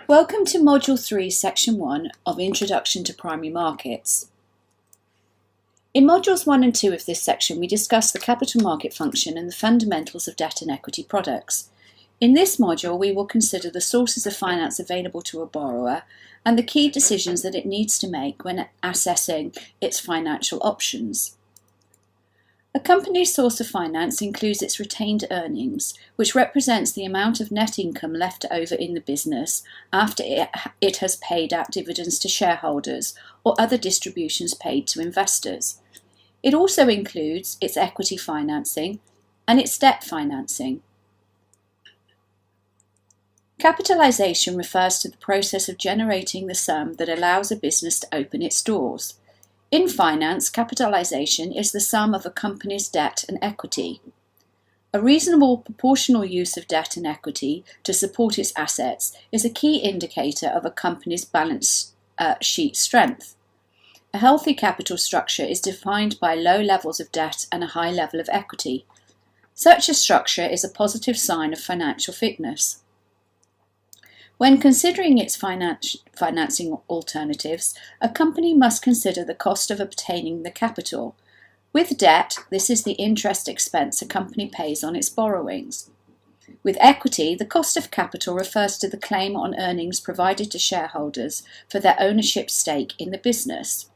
Welcome to Module 3, Section 1 of Introduction to Primary Markets. In Modules 1 and 2 of this section, we discuss the capital market function and the fundamentals of debt and equity products. In this module, we will consider the sources of finance available to a borrower and the key decisions that it needs to make when assessing its financial options. A company's source of finance includes its retained earnings, which represents the amount of net income left over in the business after it has paid out dividends to shareholders or other distributions paid to investors. It also includes its equity financing and its debt financing. Capitalization refers to the process of generating the sum that allows a business to open its doors. In finance, capitalization is the sum of a company's debt and equity. A reasonable proportional use of debt and equity to support its assets is a key indicator of a company's balance sheet strength. A healthy capital structure is defined by low levels of debt and a high level of equity. Such a structure is a positive sign of financial fitness. When considering its financing alternatives, a company must consider the cost of obtaining the capital. With debt, this is the interest expense a company pays on its borrowings. With equity, the cost of capital refers to the claim on earnings provided to shareholders for their ownership stake in the business.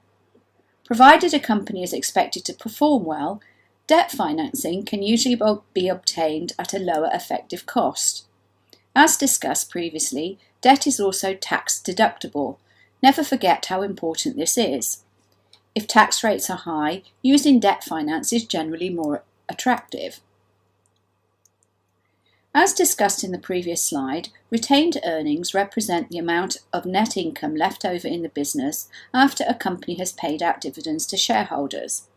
Provided a company is expected to perform well, debt financing can usually be obtained at a lower effective cost. As discussed previously, debt is also tax deductible. Never forget how important this is. If tax rates are high, using debt finance is generally more attractive. As discussed in the previous slide, retained earnings represent the amount of net income left over in the business after a company has paid out dividends to shareholders.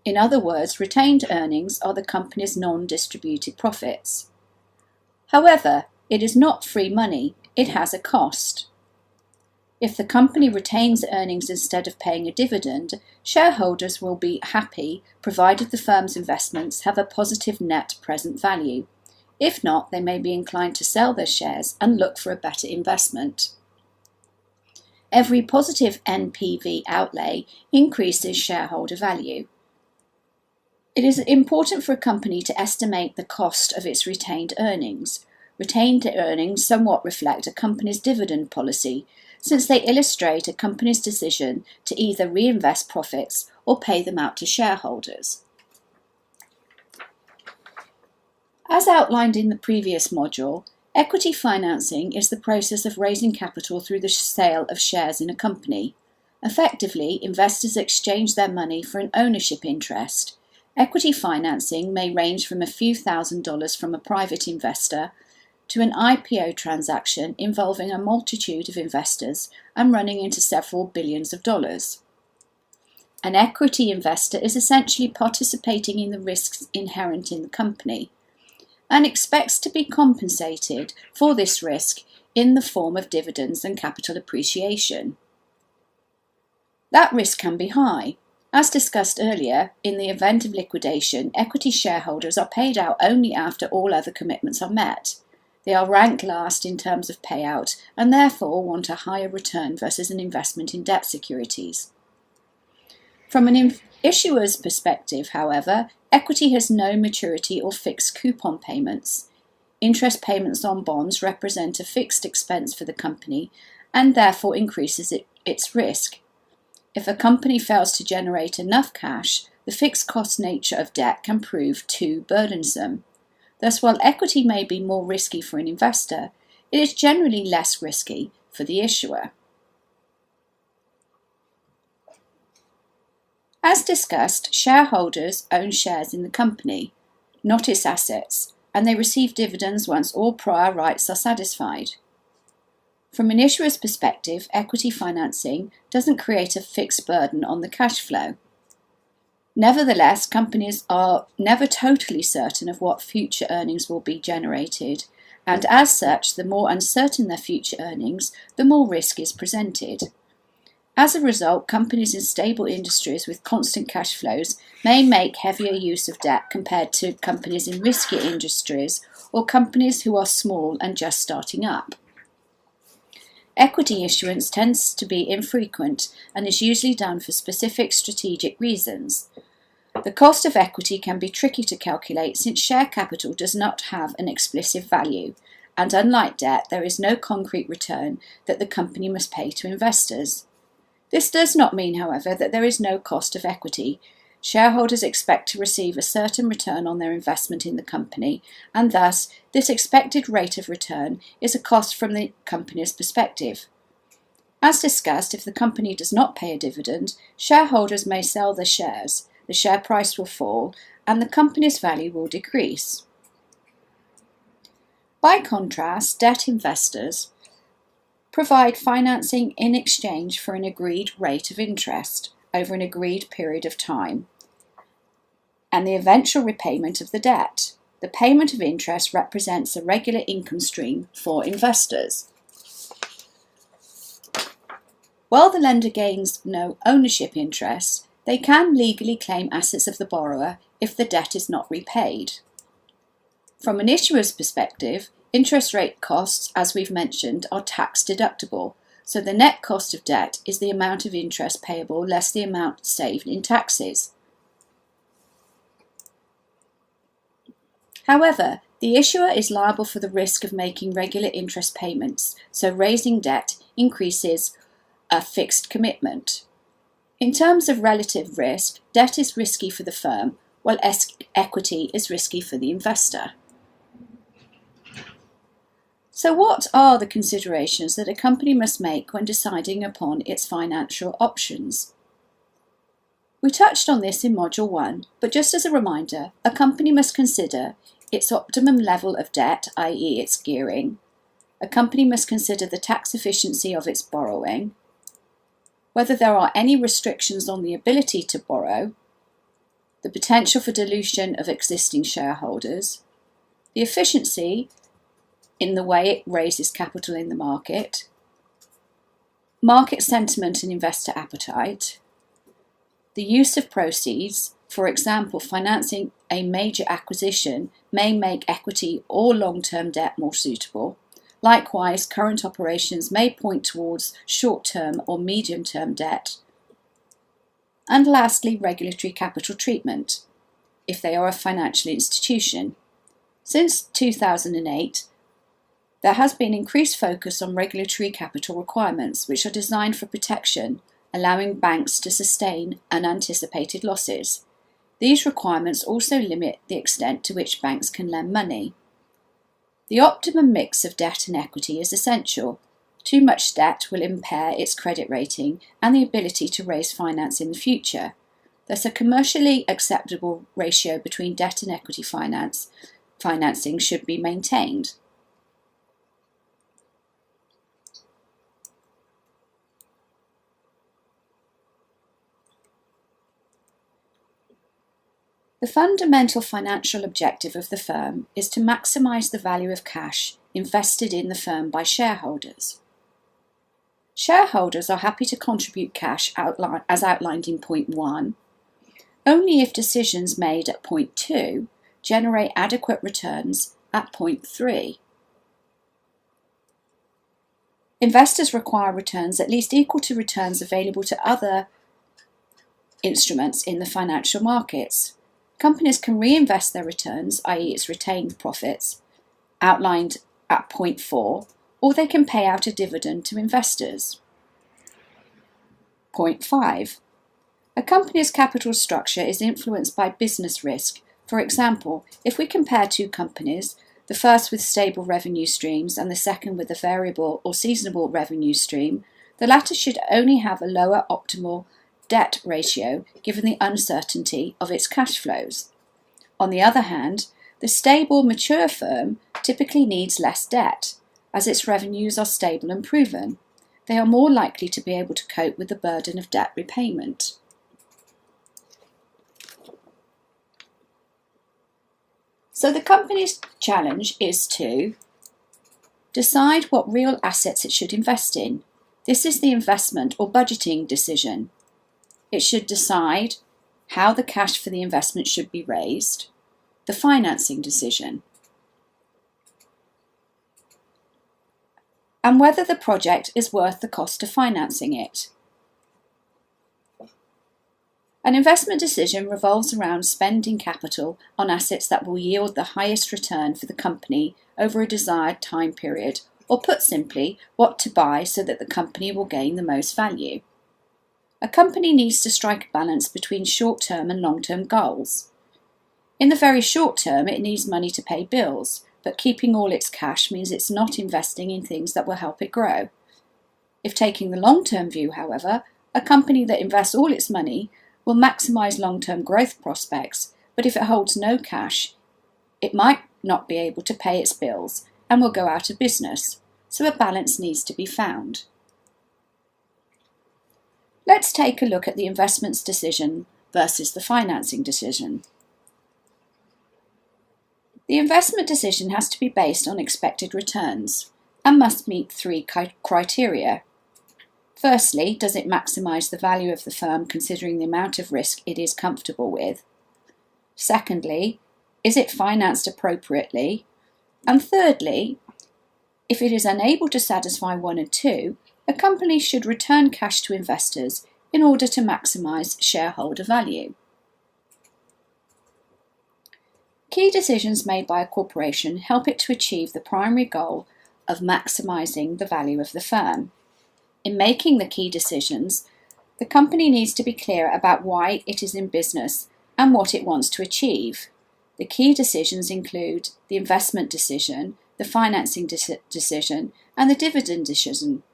In other words, retained earnings are the company's non-distributed profits. However, it is not free money, it has a cost. If the company retains earnings instead of paying a dividend, shareholders will be happy provided the firm's investments have a positive net present value. If not, they may be inclined to sell their shares and look for a better investment. Every positive NPV outlay increases shareholder value. It is important for a company to estimate the cost of its retained earnings. Retained earnings somewhat reflect a company's dividend policy, since they illustrate a company's decision to either reinvest profits or pay them out to shareholders. As outlined in the previous module, equity financing is the process of raising capital through the sale of shares in a company. Effectively, investors exchange their money for an ownership interest. Equity financing may range from a few $1,000s from a private investor to an IPO transaction involving a multitude of investors and running into several billions of dollars. An equity investor is essentially participating in the risks inherent in the company and expects to be compensated for this risk in the form of dividends and capital appreciation. That risk can be high. As discussed earlier, in the event of liquidation, equity shareholders are paid out only after all other commitments are met. They are ranked last in terms of payout and therefore want a higher return versus an investment in debt securities. From an issuer's perspective, however, equity has no maturity or fixed coupon payments. Interest payments on bonds represent a fixed expense for the company and therefore increases its risk. If a company fails to generate enough cash, the fixed cost nature of debt can prove too burdensome. Thus, while equity may be more risky for an investor, it is generally less risky for the issuer. As discussed, shareholders own shares in the company, not its assets, and they receive dividends once all prior rights are satisfied. From an issuer's perspective, equity financing doesn't create a fixed burden on the cash flow. Nevertheless, companies are never totally certain of what future earnings will be generated, and as such, the more uncertain their future earnings, the more risk is presented. As a result, companies in stable industries with constant cash flows may make heavier use of debt compared to companies in riskier industries or companies who are small and just starting up. Equity issuance tends to be infrequent and is usually done for specific strategic reasons. The cost of equity can be tricky to calculate since share capital does not have an explicit value, and unlike debt, there is no concrete return that the company must pay to investors. This does not mean, however, that there is no cost of equity. Shareholders expect to receive a certain return on their investment in the company, and thus this expected rate of return is a cost from the company's perspective. As discussed, if the company does not pay a dividend, shareholders may sell their shares. The share price will fall and the company's value will decrease. By contrast, debt investors provide financing in exchange for an agreed rate of interest over an agreed period of time and the eventual repayment of the debt. The payment of interest represents a regular income stream for investors. While the lender gains no ownership interest, they can legally claim assets of the borrower if the debt is not repaid. From an issuer's perspective, interest rate costs, as we've mentioned, are tax deductible, so the net cost of debt is the amount of interest payable less the amount saved in taxes. However, the issuer is liable for the risk of making regular interest payments, so raising debt increases a fixed commitment. In terms of relative risk, debt is risky for the firm, while equity is risky for the investor. So what are the considerations that a company must make when deciding upon its financial options? We touched on this in Module 1, but just as a reminder, a company must consider its optimum level of debt, i.e. its gearing. A company must consider the tax efficiency of its borrowing, whether there are any restrictions on the ability to borrow, the potential for dilution of existing shareholders, the efficiency in the way it raises capital in the market sentiment and investor appetite, the use of proceeds. For example, financing a major acquisition may make equity or long-term debt more suitable. Likewise, current operations may point towards short-term or medium-term debt. And lastly, regulatory capital treatment, if they are a financial institution. Since 2008, there has been increased focus on regulatory capital requirements, which are designed for protection, allowing banks to sustain unanticipated losses. These requirements also limit the extent to which banks can lend money. The optimum mix of debt and equity is essential. Too much debt will impair its credit rating and the ability to raise finance in the future. Thus, a commercially acceptable ratio between debt and equity financing should be maintained. The fundamental financial objective of the firm is to maximize the value of cash invested in the firm by shareholders. Shareholders are happy to contribute cash as outlined in point 1, only if decisions made at point 2 generate adequate returns at point 3. Investors require returns at least equal to returns available to other instruments in the financial markets. Companies can reinvest their returns, i.e. its retained profits, outlined at point 4, or they can pay out a dividend to investors. Point 5. A company's capital structure is influenced by business risk. For example, if we compare two companies, the first with stable revenue streams and the second with a variable or seasonal revenue stream, the latter should only have a lower optimal debt ratio given the uncertainty of its cash flows. On the other hand, the stable, mature firm typically needs less debt, as its revenues are stable and proven. They are more likely to be able to cope with the burden of debt repayment. So the company's challenge is to decide what real assets it should invest in. This is the investment or budgeting decision. It should decide how the cash for the investment should be raised, the financing decision. and whether the project is worth the cost of financing it. An investment decision revolves around spending capital on assets that will yield the highest return for the company over a desired time period, or put simply, what to buy so that the company will gain the most value. A company needs to strike a balance between short-term and long-term goals. In the very short term, it needs money to pay bills, but keeping all its cash means it's not investing in things that will help it grow. If taking the long-term view, however, a company that invests all its money will maximise long-term growth prospects, but if it holds no cash, it might not be able to pay its bills and will go out of business, so a balance needs to be found. Let's take a look at the investments decision versus the financing decision. The investment decision has to be based on expected returns and must meet three criteria. Firstly, does it maximise the value of the firm considering the amount of risk it is comfortable with? Secondly, is it financed appropriately? And thirdly, if it is unable to satisfy one and two, a company should return cash to investors in order to maximise shareholder value. Key decisions made by a corporation help it to achieve the primary goal of maximising the value of the firm. In making the key decisions, the company needs to be clear about why it is in business and what it wants to achieve. The key decisions include the investment decision, the financing decision, and the dividend decision.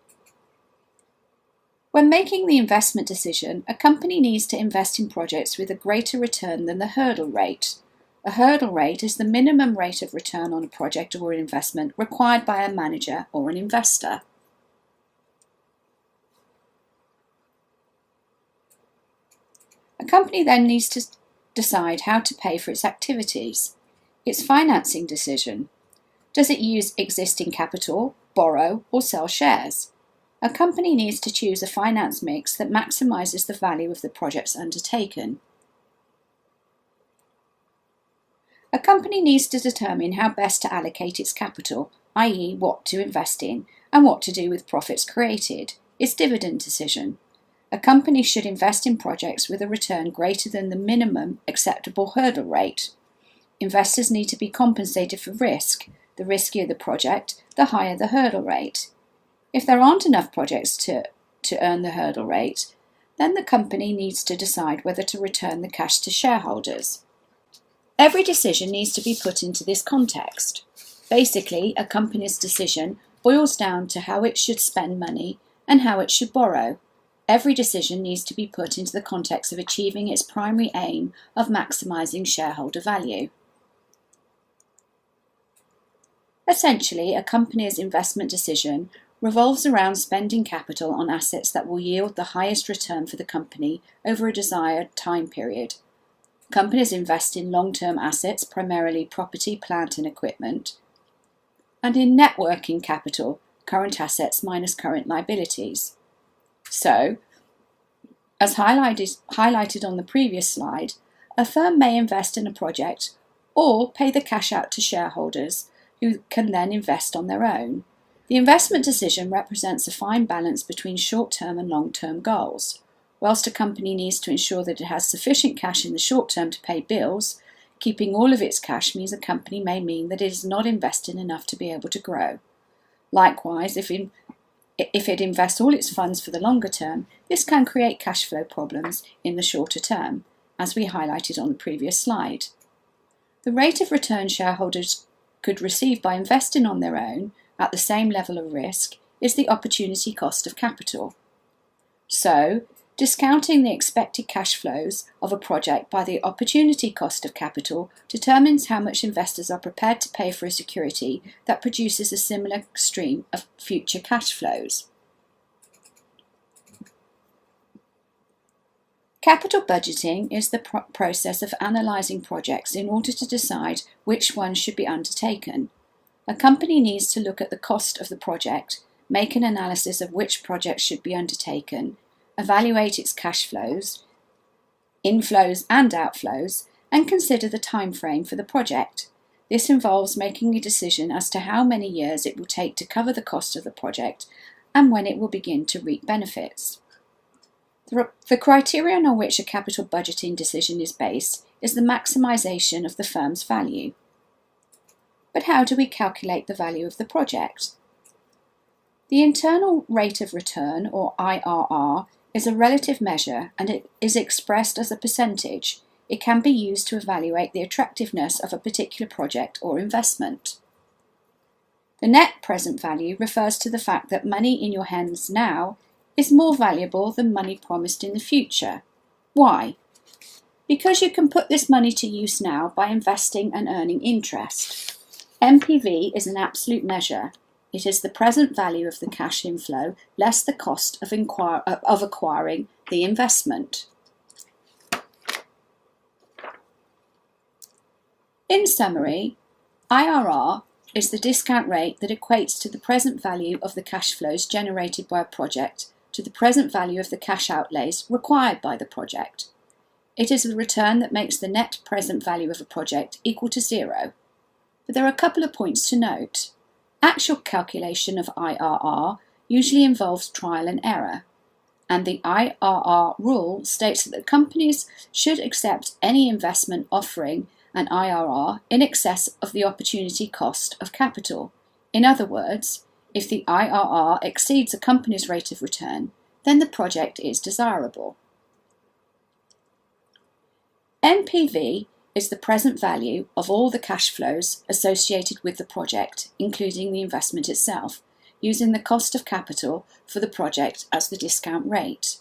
When making the investment decision, a company needs to invest in projects with a greater return than the hurdle rate. A hurdle rate is the minimum rate of return on a project or an investment required by a manager or an investor. A company then needs to decide how to pay for its activities. Its financing decision. Does it use existing capital, borrow, or sell shares? A company needs to choose a finance mix that maximises the value of the projects undertaken. A company needs to determine how best to allocate its capital, i.e. what to invest in and what to do with profits created. Its dividend decision. A company should invest in projects with a return greater than the minimum acceptable hurdle rate. Investors need to be compensated for risk. The riskier the project, the higher the hurdle rate. If there aren't enough projects to earn the hurdle rate, then the company needs to decide whether to return the cash to shareholders. Every decision needs to be put into this context. Basically, a company's decision boils down to how it should spend money and how it should borrow. Every decision needs to be put into the context of achieving its primary aim of maximising shareholder value. Essentially, a company's investment decision revolves around spending capital on assets that will yield the highest return for the company over a desired time period. Companies invest in long-term assets, primarily property, plant and equipment, and in net working capital, current assets minus current liabilities. So, as highlighted on the previous slide, a firm may invest in a project or pay the cash out to shareholders who can then invest on their own. The investment decision represents a fine balance between short-term and long-term goals. Whilst a company needs to ensure that it has sufficient cash in the short term to pay bills, keeping all of its cash means a company may mean that it is not invested enough to be able to grow. Likewise, if it invests all its funds for the longer term, this can create cash flow problems in the shorter term, as we highlighted on the previous slide. The rate of return shareholders could receive by investing on their own at the same level of risk is the opportunity cost of capital. So, discounting the expected cash flows of a project by the opportunity cost of capital determines how much investors are prepared to pay for a security that produces a similar stream of future cash flows. Capital budgeting is the process of analysing projects in order to decide which ones should be undertaken. A company needs to look at the cost of the project, make an analysis of which projects should be undertaken, evaluate its cash flows, inflows and outflows, and consider the time frame for the project. This involves making a decision as to how many years it will take to cover the cost of the project and when it will begin to reap benefits. The criterion on which a capital budgeting decision is based is the maximisation of the firm's value. But how do we calculate the value of the project? The internal rate of return, or IRR, is a relative measure and it is expressed as a percentage. It can be used to evaluate the attractiveness of a particular project or investment. The net present value refers to the fact that money in your hands now is more valuable than money promised in the future. Why? Because you can put this money to use now by investing and earning interest. NPV is an absolute measure. It is the present value of the cash inflow less the cost of acquiring the investment. In summary, IRR is the discount rate that equates to the present value of the cash flows generated by a project to the present value of the cash outlays required by the project. It is the return that makes the net present value of a project equal to zero. But there are a couple of points to note. Actual calculation of IRR usually involves trial and error, and the IRR rule states that companies should accept any investment offering an IRR in excess of the opportunity cost of capital. In other words, if the IRR exceeds a company's rate of return, then the project is desirable. NPV is the present value of all the cash flows associated with the project, including the investment itself, using the cost of capital for the project as the discount rate.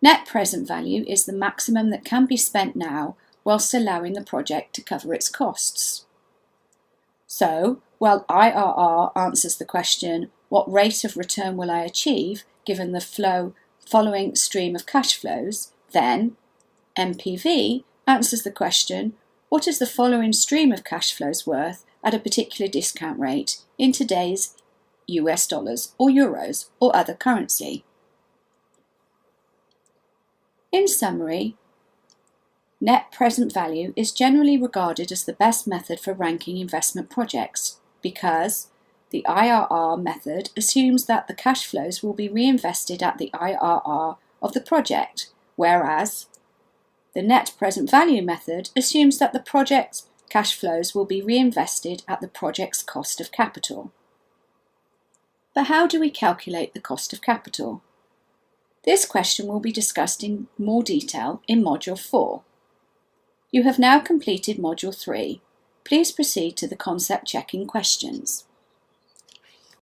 Net present value is the maximum that can be spent now whilst allowing the project to cover its costs. So, while IRR answers the question, what rate of return will I achieve given the following stream of cash flows, then NPV answers the question, what is the following stream of cash flows worth at a particular discount rate in today's US dollars or euros or other currency? In summary, net present value is generally regarded as the best method for ranking investment projects because the IRR method assumes that the cash flows will be reinvested at the IRR of the project, whereas the net present value method assumes that the project's cash flows will be reinvested at the project's cost of capital. But how do we calculate the cost of capital? This question will be discussed in more detail in Module 4. You have now completed Module 3. Please proceed to the concept checking questions.